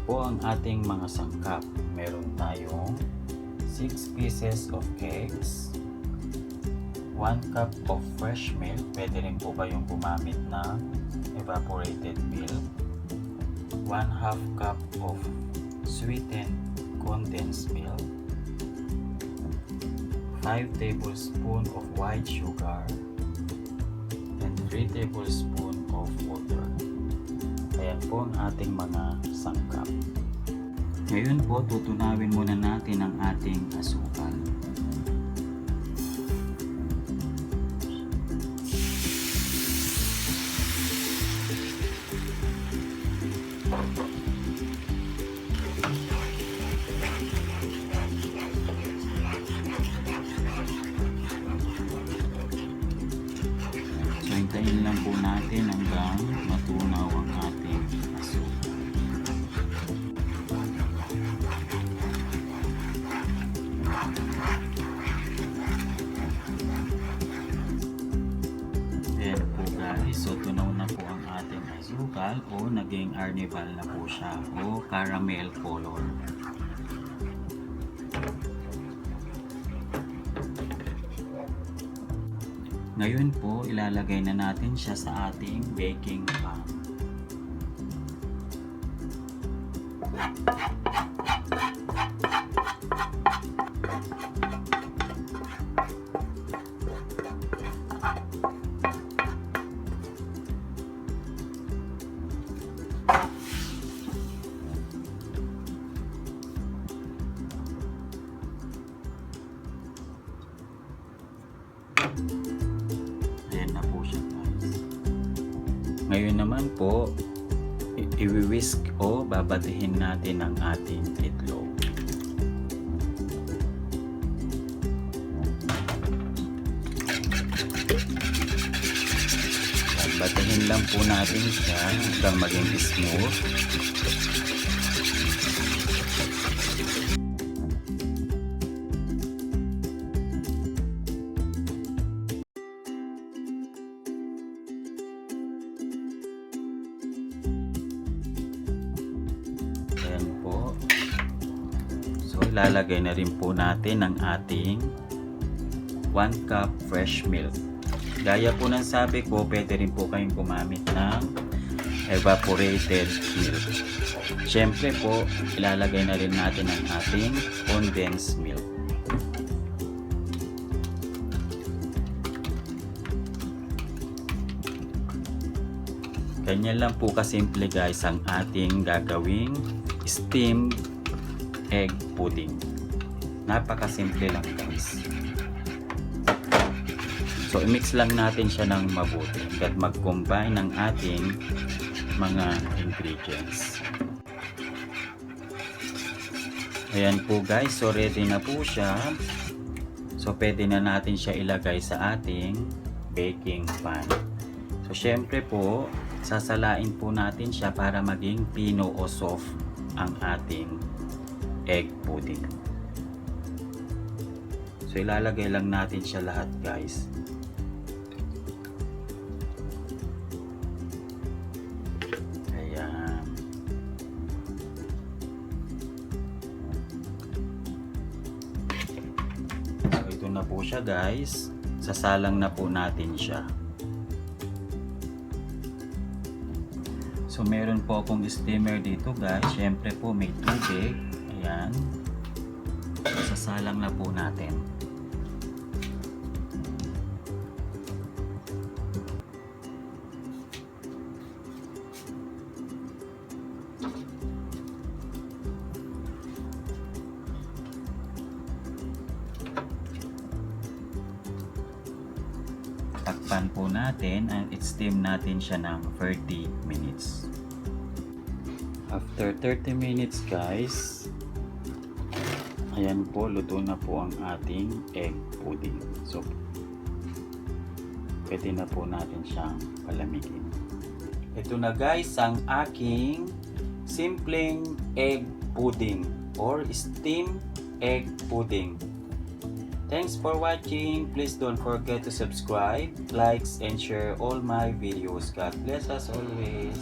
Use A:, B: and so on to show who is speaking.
A: po ang ating mga sangkap. Meron tayong 6 pieces of eggs, 1 cup of fresh milk. Pwede rin po kayong gumamit ng evaporated milk, 1/2 cup of sweetened condensed milk, 5 tablespoons of white sugar, and 3 tablespoons of water. Ayan po ang ating mga sangkap. Ngayon po, tutunawin muna natin ang ating asukal. So, hintayin lang po natin hanggang matunaw ang ating asukal. Ayan po guys, so tunaw na po ang ating asukal o naging arnival na po siya o caramel color. Ngayon po, ilalagay na natin siya sa ating baking pan. Ngayon naman po, i-whisk o babatihin natin ang ating itlog. Batihin lang po natin siya hanggang maging smooth. Ayan po. So, ilalagay na rin po natin ang ating 1 cup fresh milk. Gaya po ng sabi ko, pwede rin po kayong gumamit ng evaporated milk. Siyempre po, ilalagay na rin natin ang ating condensed milk. Ganyan lang po kasimple guys ang ating gagawing steamed egg pudding. Napakasimple lang guys. So, i-mix lang natin siya ng mabuti at mag-combine ng ating mga ingredients. Ayan po guys, so ready na po siya. So, pwede na natin siya ilagay sa ating baking pan. So, syempre po, sasalain po natin siya para maging pino o soft ang ating egg pudding. So, ilalagay lang natin siya lahat guys. Ayan. So, ito na po siya guys. Sasalang na po natin siya. So, meron po akong steamer dito guys. Siyempre po may tubig. Ayan. Sasalang na po natin. Takpan po natin and i-steam natin siya ng 30 minutes. After 30 minutes guys, ayan po, luto na po ang ating egg pudding. So, pwede na po natin siyang palamigin. Ito na guys ang aking simpleng egg pudding or steamed egg pudding. Thanks for watching. Please don't forget to subscribe, likes, and share all my videos. God bless us always.